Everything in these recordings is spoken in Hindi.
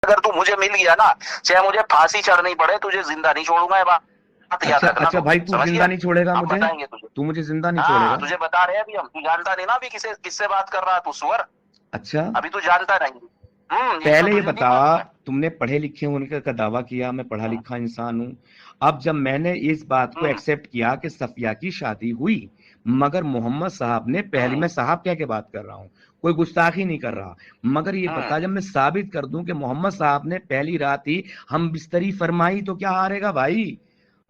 अगर तू मुझे मिल गया ना, चाहे मुझे फांसी चढ़नी पड़े, तुझे जिंदा नहीं छोड़ूंगा। ये बात याद अच्छा रखना अच्छा तू, भाई, तू समझ जिंदा गया? नहीं छोड़ेगा हम मुझे? बताएंगे तुझे। तू मुझे जिंदा नहीं हाँ, छोड़ेगा? तुझे बता रहे हैं अभी हम, तू जानता नहीं ना अभी किसे किससे बात कर रहा है तू सुअर। अच्छा, अभी तू जानता नहीं। ये सब पहले ये तुझे नहीं बता, मालूम है। तुमने पढ़े लिखे होने का दावा किया, मैं पढ़ा हम्म, लिखा इंसान हूं। अब जब मैंने इस बात को हम्म, एक्सेप्ट किया कि सफिया की शादी हुई, मगर मोहम्मद साहब ने पहली, मैं हम्म, साहब कह के बात कर रहा हूं, कोई गुस्ताखी नहीं कर रहा, मगर ये बता, हम्म। जब मैं साबित कर दूं कि मोहम्मद साहब ने पहली रात ही हम बिस्तरी फरमाई, तो क्या हारेगा भाई?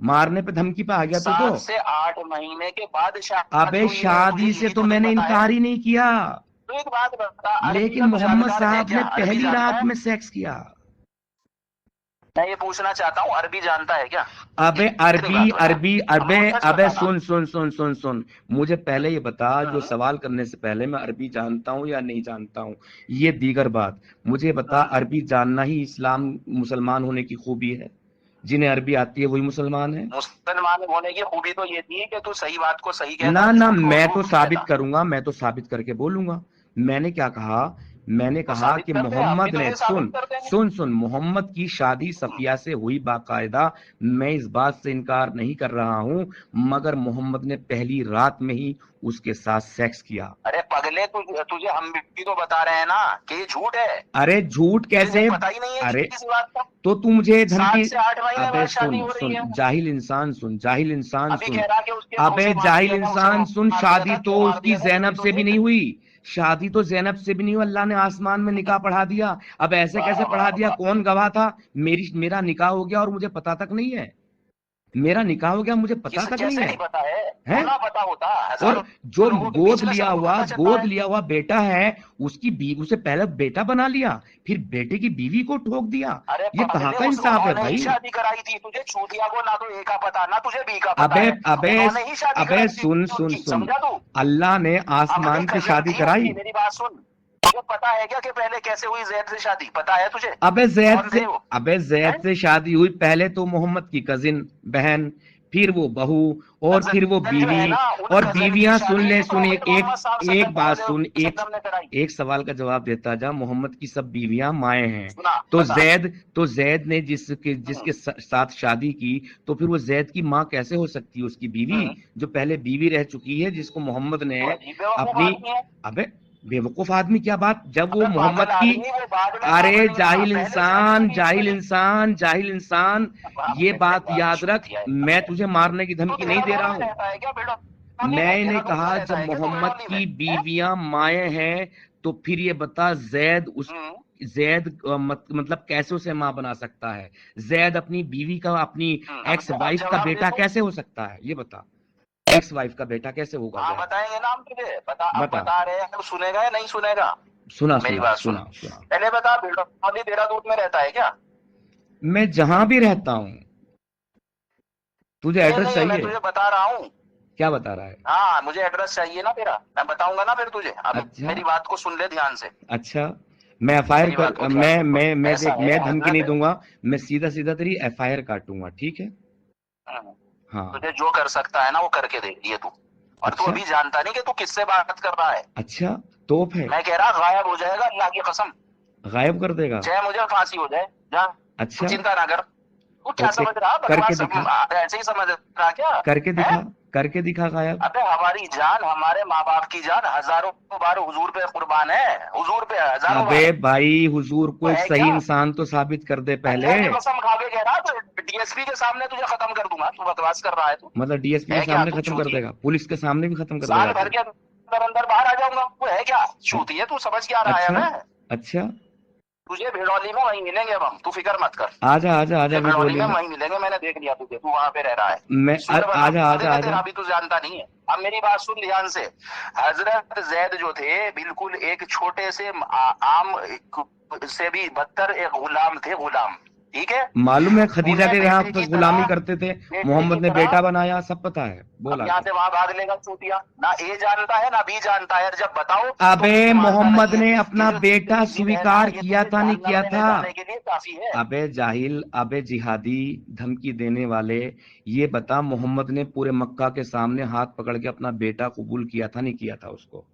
मारने पे धमकी पे आ गया तो। 7 से 8 महीने के बाद शादी अबे हुई है, तुझे शादी से यही तो तो नहीं मैंने पता है। इनकार ही नहीं किया, तो एक बात बता, अरबी लेकिन का तू मोहम्मद जानकार है साहब क्या? ने अरबी पहली जानता रात है? में सेक्स किया। मैं ये पूछना चाहता हूँ, अरबी जानता है क्या? अबे इतनी अरबी, बात बता, अरबी, अब अबे, मुझे सच अबे बताना। सुन सुन सुन सुन सुन, मुझे पहले ये बता, जो हम्म, सवाल करने से पहले मैं अरबी जानता हूं या नहीं जानता हूं, ये दीगर बात। मुझे बता, हम्म। अरबी जानना ही इस्लाम मुसलमान होने की खूबी है? जिन्हें अरबी आती है वही मुसलमान है? मुसलमान होने की खूबी तो ये थी कि तू सही बात को सही ना कहता, ना, झूठ को मैं तो झूठ साबित कहता। करूंगा, मैं तो साबित करके बोलूंगा। मैंने क्या कहा? मैंने तो कहा साबित कि कर दे, हम भी मोहम्मद ने, तुझे साबित सुन कर देंगे। सुन सुन, मोहम्मद की शादी सफिया से हुई बाकायदा, मैं इस बात से इनकार नहीं कर रहा हूं, मगर मोहम्मद ने पहली रात में ही उसके साथ सेक्स किया। अरे पगले, तुझे हम भी तो बता रहे हैं ना कि ये झूठ है। अरे झूठ तुझे कैसे? पता ही नहीं है अरे किसी बात का। तो तू मुझे धमकी, 7 से 8 महीने अबे बाद शादी सुन हो रही सुन, है। जाहिल इंसान सुन, जाहिल इंसान अभी सुन, कह रहा कि उसके मुंह अबे से मार जाहिल दिया था, उसे इंसान सुन, मार दिया शादी था, तो क्यों मार उसकी दिया था ये भी जैनब तो से भी नहीं देख। हुई। शादी तो जैनब से भी नहीं हुई, अल्लाह ने आसमान में निकाह पढ़ा दिया। अब ऐसे वाह कैसे पढ़ा वाह दिया? वाह। कौन गवाह था? मेरा निकाह हो गया और मुझे पता तक नहीं है। मेरा निकाह हो गया, मुझे पता किस तक नहीं कैसे है। नहीं पता है? क्यों हैं? ना पता होता, और हजारों जो लोगों के गोद बीच में लिया सबको हुआ, पता चलता गोद है। लिया हुआ बेटा है, उसकी बीवी, उसे पहले बेटा बना लिया, फिर बेटे की बीवी को ठोक दिया। अरे ये कहाँ पगले, का उस इंसाफ है उन्होंने ही भाई? शादी कराई थी, तुझे चूतिया को ना तो ए का पता ना तुझे बी का पता अबे, है। अबे, उन्होंने ही शादी अबे कराई थी सुन सुन उनकी, सुन, समझा तू? अल्लाह ने अपनी आसमान से कजन शादी थी कराई। उनकी, मेरी बात सुन। तुझे पता है क्या कि पहले कैसे हुई जैद से शादी? पता है तुझे? अबे जैद कौन से, थे वो? अबे जैद हैं? से शादी हुई, पहले तो मोहम्मद की कजिन बहन, फिर वो बहू, और फिर वो कजन जो है बीवी। ना, उन और कजन की बीवियां, सुन शादी ले, सुन, एक प्रॉफेट एक मोहम्मद साहब एक बात सल्लल्लाहु सुन, अलैहि एक वसल्लम ने कराई। एक सवाल का जवाब देता जा। मोहम्मद की सब बीवियां माएँ हैं, सुना, तो बता। जैद ने जिसके हम्म, जिसके साथ शादी की, तो फिर वो जैद की माँ कैसे हो सकती है? उसकी बीवी, हम्म। जो पहले बीवी रह चुकी है, जिसको मोहम्मद ने तो अजीब बेवकूफ अपनी, आदमी है। अबे बेवकूफ आदमी क्या बात, जब वो अबे मोहम्मद पागल की, आदमी, वो बाद में अरे पागल नहीं रहा, जाहिल पहले शादी की इंसान, बीवी जाहिल बनी। इंसान, जाहिल इंसान, बाप ये रे बात बाप, याद रख। छूतिया मैं है। तुझे मारने की तो धमकी नहीं दे रहा देहरादून में हूं। रहता है क्या बेडोली में? मैंने देहरादून में कहा रहता जब है क्या तू मोहम्मद बेडोली में? की हैं? बीवियां माए हैं, तो फिर ये बता, हम्म, जैद मतलब कैसे उसे मां बना सकता है? जैद अपनी बीवी का, अपनी एक्स अब वाइफ का जवाब दे बेटा तू। कैसे हो सकता है? ये बता, एक्स वाइफ का बेटा कैसे होगा हाँ जैद? बताएंगे नाम तुझे, बता, अब बता। बता रहे हैं, अब सुनेगा या नहीं सुनेगा? सुना मेरी सुना बात सुन। सुना सुना। पहले बता, बेडोली देहरादून में रहता है क्या? मैं जहां भी रहता हूं, तुझे नहीं एड्रेस नहीं, मैं चाहिए? तुझे बता रहा हूँ। क्या बता रहा है? हाँ, मुझे एड्रेस चाहिए ना तेरा, मैं बताऊंगा ना फिर तुझे। अब अच्छा, मेरी बात को सुन ले ध्यान से। अच्छा, मैं एफआईआर मेरी बात को कर, ध्यान से सुन। मैं ऐसा देख, है मैं धमकी नहीं हजरत। दूंगा, मैं सीधा सीधा तेरी एफआईआर काटूंगा, ठीक है? हम्म, हाँ। तुझे जो कर सकता है ना वो करके दे ये तू। और तू अच्छा, अभी जानता नहीं कि तू किससे बात कर रहा है। अच्छा, तोप है? मैं कह रहा गायब हो जाएगा, अल्लाह की कसम। गायब कर देगा? चाहे मुझे फांसी हो जाए, जा। तू अच्छा, चिंता ना कर। तू क्या ओके, समझ रहा करके बकवास? दिखा, ऐसे ही समझ रहा क्या? करके है? दिखा, करके दिखा गायब। अबे हमारी जान, हमारे माँ बाप की जान हजारों बार हुजूर पे कुर्बान है। हुजूर पे हजारों अबे बार। भाई, हुजूर वो को एक है सही क्या? इंसान तो साबित कर दे पहले। अल्लाह की कसम खा के कह रहा, तो डीएसपी के सामने तुझे खत्म कर दूंगा। तू बकवास कर रहा है तू। मतलब डीएसपी के है क्या सामने तू खत्म कर चूतिया? देगा? पुलिस के सामने भी खत्म कर साल देगा भर तू? के अंदर अंदर बाहर आ जाऊंगा। वो है क्या? है? चूतिया, तू समझ क्या रहा है अच्छा, हमें? अच्छा, तुझे भिड़ौली में वहीं मिलेंगे अब हम, तू फिक्र मत कर। आजा आजा आजा तुझे भिड़ौली भिडोली में में। वहीं मिलेंगे, मैंने देख लिया तुझे, तू वहां पे रह रहा है। मैं सुअर बना आजा आजा देंगे आजा। तेरा, अभी तू जानता नहीं है। अब मेरी बात सुन ध्यान से। हजरत जैद जो थे, बिल्कुल एक छोटे से आम से भी बदतर एक गुलाम थे, गुलाम। ठीक है? मालूम है, खदीजा उन्हें के यहाँ बेटे पे की गुलामी तरह, करते थे, बेटे की मोहम्मद ने तरह। बेटा बनाया, सब पता है, बोल अब यहाँ आगे। से वहां भाग लेगा चूतिया, ना ए जानता है ना बी जानता है, जब बताओ तो अबे बी मानता मोहम्मद नहीं है। ने ये अपना जो बेटा जिद है ना, स्वीकार ये किया तुझे था, नहीं जहन्नम किया में ले था? जाने के लिए काफी है। अबे जाहिल, अबे जिहादी, धमकी देने वाले, ये बता, मोहम्मद ने पूरे मक्का के सामने हाथ पकड़ के अपना बेटा कबूल किया था, नहीं किया था उसको?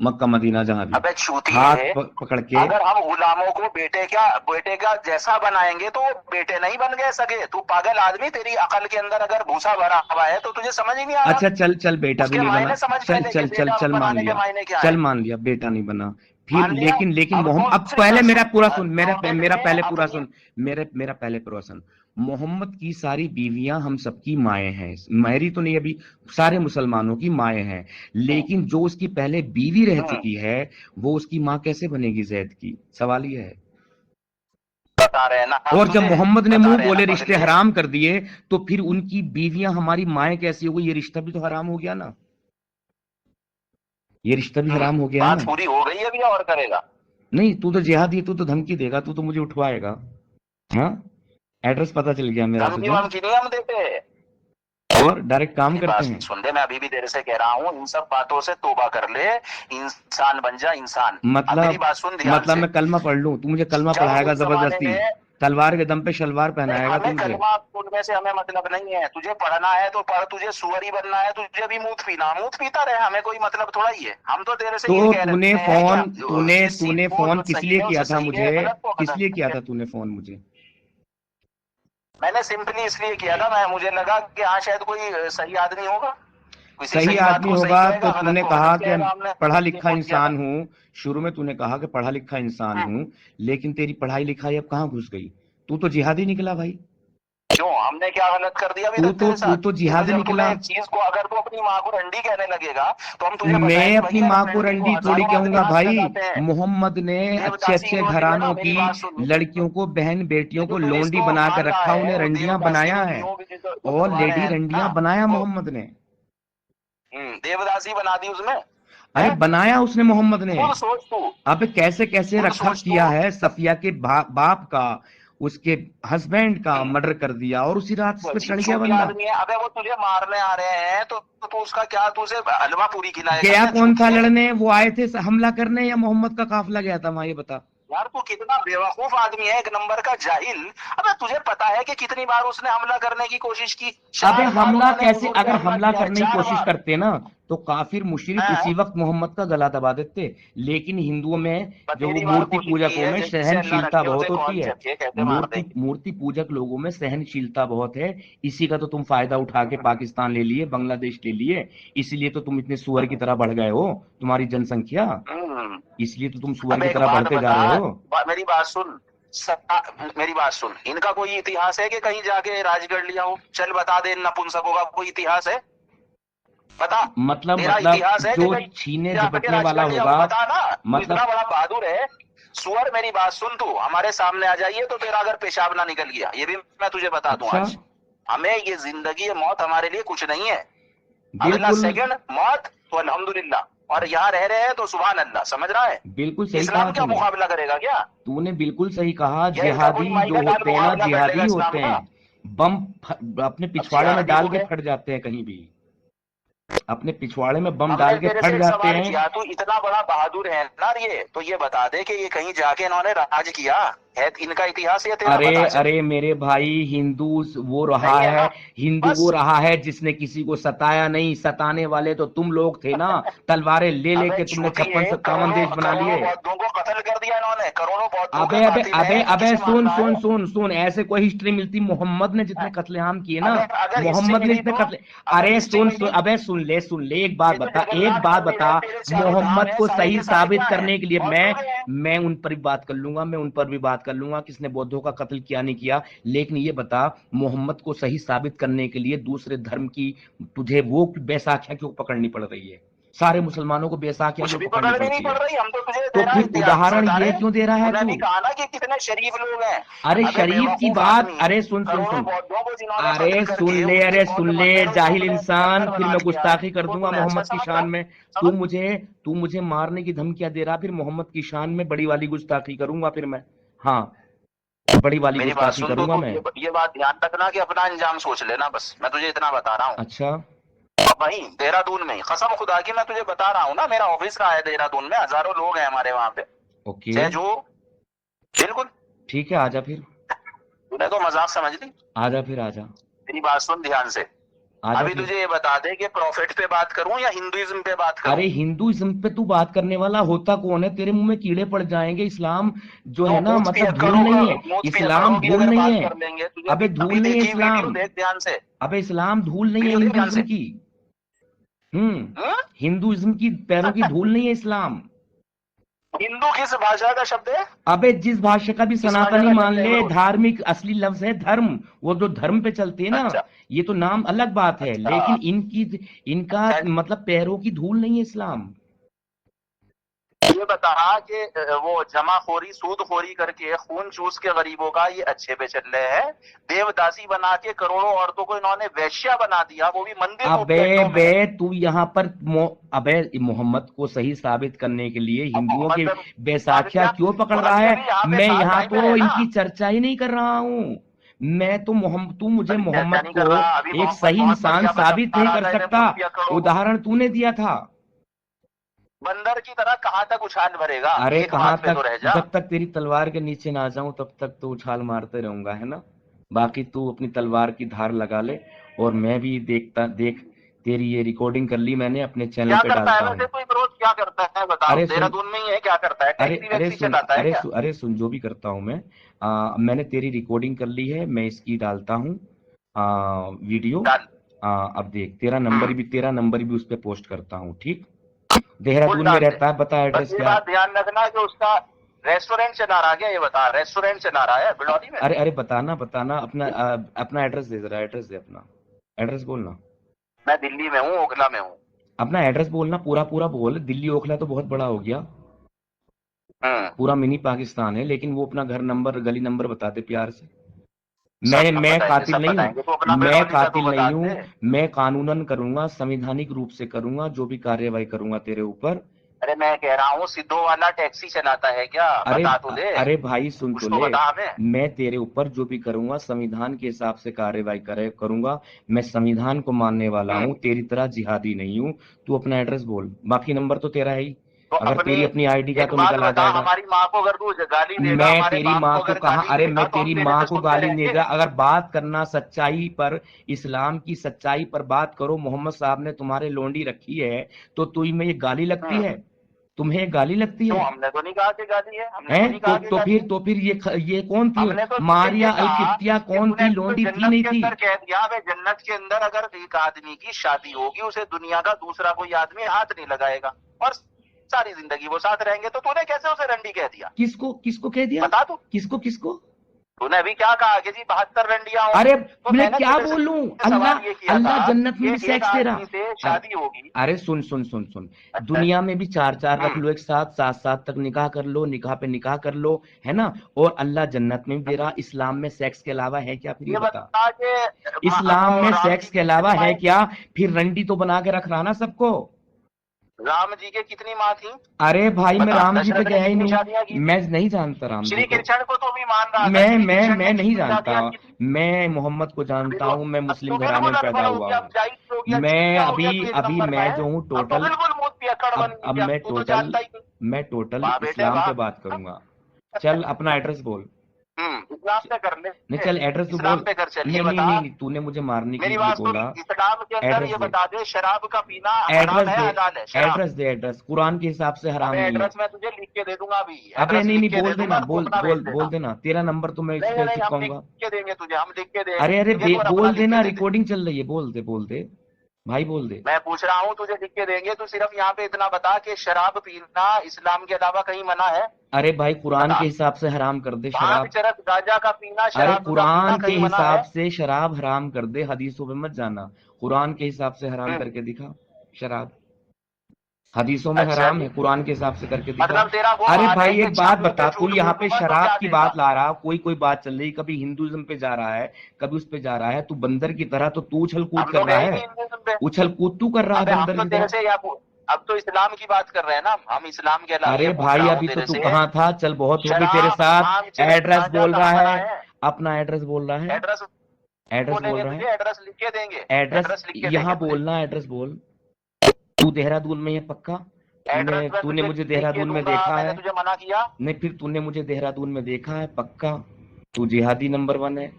मक्का मदीना जहाँ भी, अबे चूती हाथ है, पकड़ के। अगर हम गुलामों को बेटे का जैसा बनाएंगे तो वो बेटे नहीं बन गए सके। तू पागल आदमी, तेरी अकल के अंदर अगर भूसा भरा हुआ है तो तुझे समझ ही नहीं आ अच्छा रहा। चल चल, बेटा भी उसके नहीं बना, मायने समझ चल पहले कि चल चल बेटा चल, मान बनाने के लिया, मायने क्या चल है। मान लिया बेटा नहीं बना, फिर मान लिया। लेकिन अब मोहम्मद, अब दूसरी पहले बात मेरा सुन, पूरा सुन, नॉलेज मेरा में पहले पूरा अपनी, सुन, मेरा पहले पूरा सुन। मोहम्मद की सारी बीवियां हम सबकी माएँ हैं, मेरी तो नहीं, अभी सारे मुसलमानों की माएँ हैं, लेकिन जो उसकी पहले बीवी रह चुकी है वो उसकी माँ कैसे बनेगी जैद की? सवाल ये है। बता रहे हैं ना हम और जब तुझे, मोहम्मद ने बता मुंह रहे हैं ना बोले रिश्ते पगले। हराम कर दिए, तो फिर उनकी बीवियां हमारी माएँ कैसी हो गई? ये रिश्ता भी तो हराम हो गया ना, ये रिश्ता भी हराम हो गया बात ना। पूरी हो गई अभी और करेगा। नहीं, तू तो जिहादी है, तू तो धमकी देगा, तू तो मुझे उठवाएगा। हाँ, एड्रेस पता चल गया मेरा धमकी तुझे। वमकी नहीं हम देते। और डायरेक्ट काम मेरी करते बात हैं। सुन ले, मैं अभी भी तेरे से कह रहा हूँ, इन सब बातों से तौबा कर ले, इंसान बन जा इंसान। अब मेरी बात सुन ध्यान मतलब से। मैं कलमा पढ़ लूं, तू मुझे कलमा जब पढ़ाएगा उस जमाने जबरदस्ती, में, तलवार के दम पे शलवार नहीं पहनाएगा तू हमें मुझे? कलमा पढ़ने से हमें मतलब नहीं है, तुझे पढ़ना है तो पढ़, तुझे सुअरी बनना है, तुझे भी मूत पीना, मूत पीता रहे, हमें कोई मतलब थोड़ा ही है। हम तो तेरे से ये तो कह तूने रहे हैं कि फोन, तूने जिस चीज तूने को फोन जो किस सही लिए है किया उसे था सही मुझे? है, गलत को किस लिए किया गलत। था तूने फोन मुझे? मैंने सिंपली इसलिए किया था, मैं मुझे लगा कि हाँ शायद कोई सही आदमी होगा, किसी सही सही बात आदमी को सही होगा तो कहेगा, गलत तूने को कहा गलत कि कहेगा, हमने पढ़ा इसलिए लिखा फोन किया था। इंसान हूँ। शुरू में तूने कहा कि पढ़ा लिखा इंसान हूँ, लेकिन तेरी पढ़ाई लिखाई अब कहाँ घुस गई? तू तो जिहादी निकला भाई। क्यों, हमने क्या गलत कर दिया अभी तू तक तो तेरे तू साथ? तो ये तो जिहादी जब निकला। तूने एक चीज को, अगर तू अपनी माँ को रंडी कहने लगेगा तो हम तुझे मैं बताएंगे अपनी भैया माँ को रंडी को रंडी थोड़ी हजारों आदमी कहूंगा हाथ भाई। लगाते हैं। मोहम्मद ने अच्छे देवदासी अच्छे जो है ना, घरानों मेरी की बात सुन, लड़कियों को बहन ये बेटियों जो को तू लोंडी इसको बना के मान रहा रखा, है, उन्हें वो रंडियां देवदासी बनाया जो है, भियो भी जो और बनवा रहे लेडी हैं ना, रंडियां बनाया वो मोहम्मद ने। देवदासी बना दी उसमें अरे है। बनाया उसने मोहम्मद ने। खुद सोच तू, अब कैसे कैसे खुद रखा सोच तू। किया है, सफिया के बाप का, उसके हस्बैंड का मर्डर कर दिया, और उसी रात इस वो पे अजीब चढ़ गया सूफी बंदा। आदमी है। अबे वो तुझे मारने आ रहे हैं तो उसका क्या, तू उसे हलवा पूरी खिलाएगा गया क्या कौन था चूतिए? लड़ने? वो आए थे हमला करने, या मोहम्मद का काफिला गया था वहां, ये बता। यार तू कितना बेवकूफ आदमी है, एक नंबर का जाहिल। अबे तुझे पता है कि कितनी बार उसने हमला करने की कोशिश की? अबे 4 बार हमला उन्होंने कैसे, हुजूर पे अगर हमला हमला किया है, करने की 4 कोशिश बार। करते ना तो काफिर मुशरिक हाँ, उसी वक्त मोहम्मद का गला दबा देते। लेकिन हिंदुओं में, जो वो बतेरी बार मूर्ति कोशिश की पूजकों है, में जिससे अल्लाह सहनशीलता रखे बहुत उसे होती कौन है। से कैसे मार दे। मूर्ति पूजक लोगों में सहनशीलता बहुत है। इसी का तो तुम फायदा उठा के पाकिस्तान ले लिए, बांग्लादेश ले लिए, इसलिए तो तुम इतने सुअर की तरह बढ़ गए हो, तुम्हारी जनसंख्या, हम्म। इसलिए तो तुम सुअर अब की एक तरह बात बढ़ते जा बता, रहे हो। मेरी बात सुन, मेरी बात सुन, इनका कोई इतिहास है कि कहीं जाके राज कर लिया हो? चल बता दे, इन नपुंसकों का कोई इतिहास है? बता। तेरा मतलब इतिहास है कि जो कहीं छीने जाके झपटने राज वाला कर लिया हो? होगा, बता ना, तू इतना मतलब बड़ा बहादुर है। सुअर, मेरी बात सुन, तू हमारे सामने आ जाइए तो तेरा अगर पेशाब ना निकल गया, ये भी मैं तुझे बता दूं अच्छा, आज। हमें ये जिंदगी है, मौत हमारे लिए कुछ नहीं है। अगला बिल्कुल सेकंड मौत तो अल्हम्दुलिल्लाह, और यहाँ रह रहे हैं तो सुभान अल्लाह, समझ रहा है? बिल्कुल सही कहा इस्लाम क्या तूने। मुकाबला करेगा क्या? तूने बिल्कुल सही कहा, या इनका कोई जिहादी माई जो का लाल होते हैं ना, मुकाबला कर जिहादी लेगा इस्लाम होते का? हैं, बम अपने अब पिछवाड़े में जिहादी डाल तो के है। फट जाते हैं कहीं भी, अपने पिछवाड़े में बम हमने डाल के तेरे से फट एक जाते सवाल हैं। किया, तू इतना बड़ा बहादुर है ना, ये तो ये बता दे कि ये कहीं जाके इन्होंने राज किया है? इनका इतिहास ये तेरा अरे बता चल। अरे मेरे भाई, हिंदू वो रहा नहीं है है, ना? हिंदू वो बस। रहा है जिसने किसी को सताया नहीं, सताने वाले तो तुम लोग थे ना। तलवारें ले अबे लेके तुमने झूठी 56 है, 57 करोड़ों देश बना करोड़ों लिए। बौद्धों को कत्ल कर दिया इन्होंने, करोड़ों बौद्धों अबे के अबे कातिल अबे हैं, तू अबे किसे मान सुन रहा सुन है? सुन सुन, ऐसे कोई हिस्ट्री मिलती? मोहम्मद ने जितने कत्लेआम किए ना, अगर अगर हिस्ट्री मोहम्मद ने मिली जितने तो, कत्ले, अगर अरे हिस्ट्री सुन सुन, मिली, अबे सुन ले एक बात ये तो बता, एक जगन्नाथ बात मंदिर बता। है, तेरे चारों धाम मोहम्मद है, को सारे सही के सारे साबित क्या है? करने के लिए बौद्धों के हैं। मैं उन पर भी बात कर लूंगा, मैं उन पर भी बात कर लूंगा किसने बौद्धों का कत्ल किया नहीं किया। लेकिन ये बता, मोहम्मद को सही साबित करने के लिए दूसरे धर्म की तुझे वो बैसाखियां क्यों पकड़नी पड़ रही है? सारे मुसलमानों को बैसाखियां कुछ क्यों भी पकड़नी पकड़नी नहीं पड़ती पड़ है? रही, हम तो तुझे तो तेरा फिर इतिहास उदाहरण बता ये रहे। क्यों दे रहा है तूने तू? भी कहा ना कि कितने शरीफ लोग हैं। अरे अबे शरीफ की बेवकूफ बात, आदमी, अरे सुन सुन करोड़ों सुन, बौद्धों को जिन्होंने अरे कत्ल सुन करके ले, उनके अरे सुन बौद्ध ले मंदिर उसको जाहिल तूने इंसान, पत्थर फिर बना मैं दिया है, गुस्ताखी कर तो दूंगा तूने अच्छा मोहम्मद की समझ रहा शान है? में। समझ। तू मुझे मारने की धमकियां दे रहा, फिर मोहम्मद की शान में बड़ी वाली गुस्ताखी करूंगा फिर मैं। हाँ, बड़ी वाली मेरी बात गुस्ताखी सुन, तो करूंगा तू मैं। ये बात ध्यान रखना कि अपना अंजाम सोच लेना, बस मैं तुझे इतना बता रहा हूँ। अच्छा, वहीं देहरादून में ही, कसम खुदा की मैं तुझे बता रहा हूँ ना, मेरा ऑफिस रहा है देहरादून में, हजारों लोग हैं हमारे वहां पे। ओके, चाहे जो, बिल्कुल। ठीक है, आजा फिर, तूने तो मजाक समझ ली। आजा फिर आजा। मेरी बात सुन ध्यान से। आ जा अभी फिर। तुझे ये बता दे कि प्रॉफिट पे बात करूं या हिंदुइज्म पे बात करूं। अरे हिंदुइज्म पे तू बात करने वाला होता कौन है? तेरे मुंह में कीड़े पड़ जाएंगे। इस्लाम जो तो है ना, मतलब धूल नहीं है। मूत इस्लाम पियक्कड़ों की धूल अगर नहीं बात है। कर लेंगे, तुझे अबे अभी धूल अभी नहीं है देखी वीडियो इस्लाम। देख ध्यान से। अबे इस्लाम धूल नहीं है वीडियो देख ध्यान हिंदुइज्म से। की। हिंदुइज्म की पैरों की धूल नहीं है इस्लाम। हिंदू किस भाषा का शब्द है? अबे जिस भाषा का भी किस भाषा सनातनी का मान शब्द है ले, ब्रो? धार्मिक असली लफ्ज है धर्म। वो जो धर्म पे चलती है ना, अच्छा ये तो नाम अलग बात है, अच्छा लेकिन इनकी इनका अच्छा। मतलब पैरों की धूल नहीं है इस्लाम। ये बता कि वो जमाखोरी सूदखोरी करके खून चूस के गरीबों का ये अच्छे पे चल रहे हैं। देवदासी बना के करोड़ों औरतों को इन्होंने वैश्या बना दिया, वो भी मंदिर अबे मुफ्तियों बे में। तू यहाँ पर अबे मोहम्मद को सही साबित करने के लिए अब हिंदुओं मोहम्मद के पे साबित बैसाखियां किया, क्यों पकड़ तो रहा अभी है? अभी यहाँ पे मैं साथ यहाँ टाइम पे तो है ना। इनकी चर्चा ही नहीं कर रहा हूँ। मैं तो मोहम्मद, तू मुझे अभी चर्चा मोहम्मद नहीं कर को रहा, अभी एक मोहम्मद सही बहुत इंसान बढ़िया साबित बता नहीं रहा कर था इन्हें सकता। मूत पियक्कड़ों को। उदाहरण तूने दिया था। बंदर की तरह कहां तक उछाल भरेगा, अरे एक कहाँ बात पे तो तक? रह जा। जब तक तेरी तलवार के नीचे ना जाऊं तब तक तो उछाल मारते रहूंगा, है ना। बाकी तू अपनी तलवार की धार लगा ले, और मैं भी देख, तेरी ये रिकॉर्डिंग कर ली मैंने, अपने चैनल क्या पे करता है डालता वैसे हूँ। कोई रोज, क्या करता है बताओ, अरे सुन, देहरादून में ही है, क्या करता है, अरे टैक्सी अरे वैक्सी सुन, चलाता है क्या? अरे सुन, जो भी करता हूँ मैं, मैंने तेरी रिकॉर्डिंग कर ली है, मैं इसकी डालता हूँ वीडियो। डाल। अब देख, तेरा नंबर भी उस पर पोस्ट करता हूँ, ठीक। फुल देहरादून में डाल दे। रहता है, बता बस एड्रेस ये क्या? बात ध्यान रखना कि उसका रेस्टोरेंट चला रहा है क्या, ये बता, रेस्टोरेंट चला रहा है बिलौरी में? अरे अरे बताना बताना अपना अपना एड्रेस दे, जरा एड्रेस दे अपना। एड्रेस बोलना। मैं दिल्ली में हूँ, ओखला में हूँ। अपना एड्रेस बोलना, पूरा पूरा बोल। दिल्ली ओखला तो बहुत बड़ा हो गया, हम्म। पूरा मिनी पाकिस्तान है, लेकिन वो अपना घर नंबर गली नंबर बता दे प्यार से। सब मैं बताएंगे, कातिल सब नहीं हूँ। बताएंगे, तो ओखला मैं बिलौरी का तो कातिल बता नहीं हूँ। दे। मैं कानूनन करूंगा, संवैधानिक रूप से करूंगा, जो भी कार्यवाही करूंगा तेरे ऊपर। अरे मैं कह रहा हूँ, सिद्धो वाला टैक्सी चलाता है क्या, अरे बता तो दे। अरे भाई सुन कुछ तो तो ले। बता हमें। मैं तेरे ऊपर जो भी करूंगा संविधान के हिसाब से कार्यवाही करूंगा। मैं संविधान को मानने वाला हूँ, तेरी तरह जिहादी नहीं हूँ। तू अपना एड्रेस बोल, बाकी नंबर तो तेरा है ही। तो अगर अपनी तेरी अपनी आईडी का एक तो बात निकल आ बता, जाएगा। हमारी माँ को अगर तू गाली देगा, मैं हमारे तेरी बाप माँ को को अगर कहा, गाली अरे मैं देगा, तो हम तेरी तेरे माँ पे को सुनते गाली नहीं रहेंगे। दे रहा। अगर बात करना सच्चाई पर, इस्लाम की सच्चाई पर बात करो, मोहम्मद साहब ने तुम्हारे लोंडी रखी है, तो तुम्हें ये गाली लगती हम्म। है? तुम्हें ये गाली लगती तो है? हमने तो नहीं कहा कि गाली है, हमने हैं तो नहीं कहा कि गाली है। तो फिर ये कौन थी? हमने तो तुझे ये मारिया अल कहा किप्तिया कि कौन तूने थी? तो लोंडी थी जन्नत नहीं के थी? अंदर कह दिया, वे जन्नत के अंदर अगर एक आदमी की शादी होगी, उसे दुनिया का दूसरा कोई आदमी हाथ नहीं लगाएगा, और सारी जिंदगी वो साथ रहेंगे, तो तूने कैसे उसे रंडी कह दिया? किसको किसको कह दिया? बता तू। किसको किसको? तूने अभी क्या कहा कि जी 72 रंडियां होंगी, अरे तो मैं मैंने क्या तेरे से बोलूं? सवाल अल्लाह, ये किया था अल्लाह जन्नत में कि भी एक सेक्स दे रहा। आदमी से अरे शादी होगी। अरे सुन सुन सुन सुन, अच्छा। दुनिया में भी चार चार रख हम्म। लो एक साथ, सात सात तक निकाह कर लो, निकाह पे निकाह कर लो, है ना। और अल्लाह जन्नत में भी दे रहा। इस्लाम में सेक्स के अलावा है क्या? फिर ये ये बता। बता कि इस्लाम वो में राम जी सेक्स के की कितनी अलावा है माएँ थी? क्या? फिर रंडी तो बना के रख रहा ना सबको। राम जी के कितनी माँ थी? अरे भाई मैं बता, राम जी पे दशरथ ने गया ही कितनी नहीं। शादियां की थी? मैं नहीं जानता राम जी श्री को। कृष्ण को तो भी मान रहा था, श्री कृष्ण मैं ने नहीं कितनी जानता। शादियां की थी? मैं मोहम्मद को अभी जानता तो हूँ, मैं अब तो मुस्लिम घराने बिल्कुल में पैदा अनपढ़ हो हुआ गया, हूँ। अब जाहिल हो गया, मैं चिड़िया हो गया अभी तू एक अभी नंबर का मैं है। जो हूँ अब तो टोटल, बिल्कुल मूत पियक्कड़ बन अब गया, मैं तू तो टोटल जानता ही नहीं। मैं टोटल वाह बेटे इस्लाम वाह। पे बात करूंगा। चल अपना एड्रेस बोल। इस्लाम पे कर ले। नहीं चल एड्रेस तो इस्लाम बोल। पे कर, चल ये नहीं नहीं बता। नहीं नहीं, तूने मुझे मारने के मेरी लिए बात सुन, बोला। इस्लाम के अंदर एड्रेस ये दे, बता दे, शराब का पीना हराम एड्रेस है दे, हलाल है? शराब। एड्रेस दे, एड्रेस कुरान के हिसाब से हराम अबे नहीं है। एड्रेस मैं तुझे लिख के दे दूंगा, अभी अबे एड्रेस नहीं लिख नहीं, के दे बोल दूंगा, देना, तू अपना भेज बोल देना। देना, तेरा नंबर तो मैं इस नहीं पे नहीं, हम लिख चिपकाऊंगा। के देंगे तुझे, हम लिख के अरे अरे देंगे, तू और अपना बोल लिख के देना, दे दे। रिकॉर्डिंग चल रही है, बोल दे भाई, बोल दे। मैं पूछ रहा हूँ, तुझे लिख के देंगे, तू सिर्फ यहाँ पे इतना बता कि शराब पीना इस्लाम के अलावा कहीं मना है? अरे भाई कुरान बता। के हिसाब से हराम कर दे भांग शराब। चरस गांजा का पीना, अरे शराब का पीना कुरान के कहीं मना है? हिसाब से शराब हराम कर दे, हदीसों पे मत जाना। कुरान के हिसाब से हराम हम्म। करके दिखा शराब। हदीसों में अच्छा हराम जी। है, कुरान के हिसाब से करके दिखा। मतलब तेरा वो अरे मान है भाई कि एक बात मुंह पे बता, तू झूठ यहाँ पे बोलूंगा तो शराब क्या की देगा? बात ला रहा, कोई बात चल रही, कभी हिंदुइज्म पे जा रहा है, कभी उस पे जा रहा है। तू बंदर की तरह तो तू उछल कूद हम कर तो रहा गए है। नहीं हिंदुइज्म पे। उछल कूद तू कर रहा है अबे हम बंदर तो की तेरे तरह। से या अब तो इस्लाम की बात कर रहे हैं ना हम, इस्लाम के अलावा ये अरे पूछ भाई रहा हूँ अभी तो तेरे तू से। कहाँ था? चल बहुत होगी तेरे शराब भांग साथ। चरस एड्रेस गांजा बोल रहा कहाँ मना है, है? अपना एड्रेस बोल रहा है, एड्रेस एड्रेस बोल बोलेंगे रहा है। तुझे, एड्रेस लिख के देंगे। एड्रेस एड्रेस लिख के देंगे यहाँ तुझे। बोलना, एड्रेस बोल। तू देहरादून में है पक्का? एड्रेस तूने मैं तूने तुझे मुझे लिख के देहरादून में दूंगा, देखा मैंने है? तुझे मना किया? नहीं फिर तूने मुझे देहरादून में देखा है पक्का? तू जिहादी नंबर 1 है,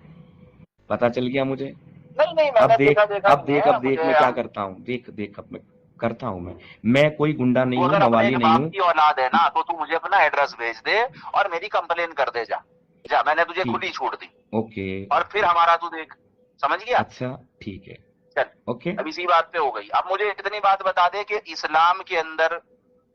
पता चल गया मुझे। नहीं अब मैंने देख, देखा अब देख, नहीं है अब देख मुझे। मैं क्या करता हूँ, देख देख अब मैं करता हूँ। मैं कोई गुंडा तू नहीं हूँ, अगर अपने मवाली एक नहीं बाप हूँ। की औलाद है ना, तो तू मुझे अपना एड्रेस भेज दे और मेरी कंप्लेन कर दे। जा जा, मैंने तुझे ठीक, खुली छूट दी। ओके, और फिर हमारा तू देख, समझ गया? अच्छा ठीक है, चल, ओके। अब इसी बात पे हो गई। अब मुझे इतनी बात बता दे कि इस्लाम के अंदर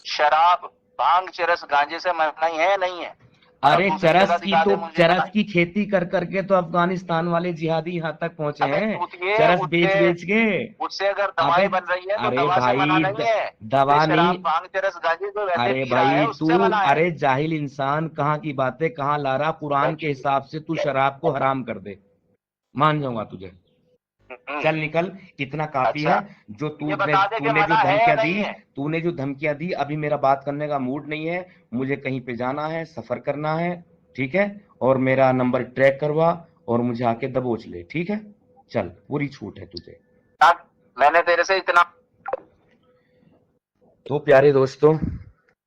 शराब, भांग, चरस, गांजे से मनाही है नहीं है? और अब अरे दूसरी जगह दिखा दे मुझे चरस मनाही। की खेती कर करके तो अफगानिस्तान वाले जिहादी यहाँ तक पहुंचे अबे हैं, चूतिए, चरस बेच उससे बेच के। उससे अगर अबे, दवाई बन रही है तो अरे दवा से मना भाई नहीं है। ये दवा नहीं। शराब, भांग, चरस, गांजे जो वैसे अरे पी रहा है भाई तू, उससे मना है। अरे जाहिल इंसान, कहाँ की बातें कहाँ ला रहा। कुरान के हिसाब से तू शराब को हराम कर दे, मान जाऊंगा तुझे। चल निकल, इतना काफी है। अच्छा, जो ये तूने बता दे कि तूने जो मना है या धमकियां दी, नहीं है? तूने जो धमकियां दी, अभी मेरा बात करने का मूड नहीं है। मुझे कहीं पे जाना है, सफर करना है, ठीक है। और मेरा नंबर ट्रैक करवा और मुझे आके दबोच ले, ठीक है। चल, पूरी छूट है तुझे। अब मैंने तेरे से इतना। तो प्यारे दोस्तों,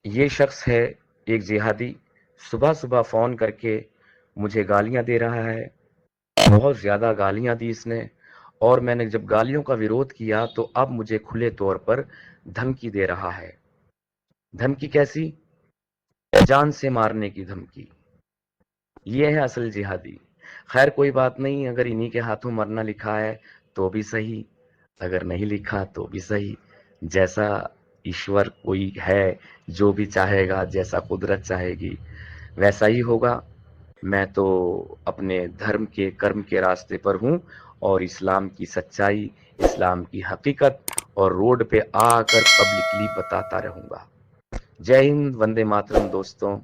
ये शख्स है एक जिहादी, सुबह सुबह फोन करके मुझे गालियां दे रहा है। बहुत ज्यादा गालियां दी इसने। और मैंने जब गालियों का विरोध किया तो अब मुझे खुले तौर पर धमकी दे रहा है। धमकी कैसी? जान से मारने की धमकी। ये है असल जिहादी। खैर कोई बात नहीं, अगर इन्हीं के हाथों मरना लिखा है तो भी सही, अगर नहीं लिखा तो भी सही। जैसा ईश्वर कोई है, जो भी चाहेगा, जैसा कुदरत चाहेगी वैसा ही होगा। मैं तो अपने धर्म के, कर्म के रास्ते पर हूँ और इस्लाम की सच्चाई, इस्लाम की हकीकत और रोड पे आकर पब्लिकली बताता रहूंगा। जय हिंद, वंदे मातरम दोस्तों।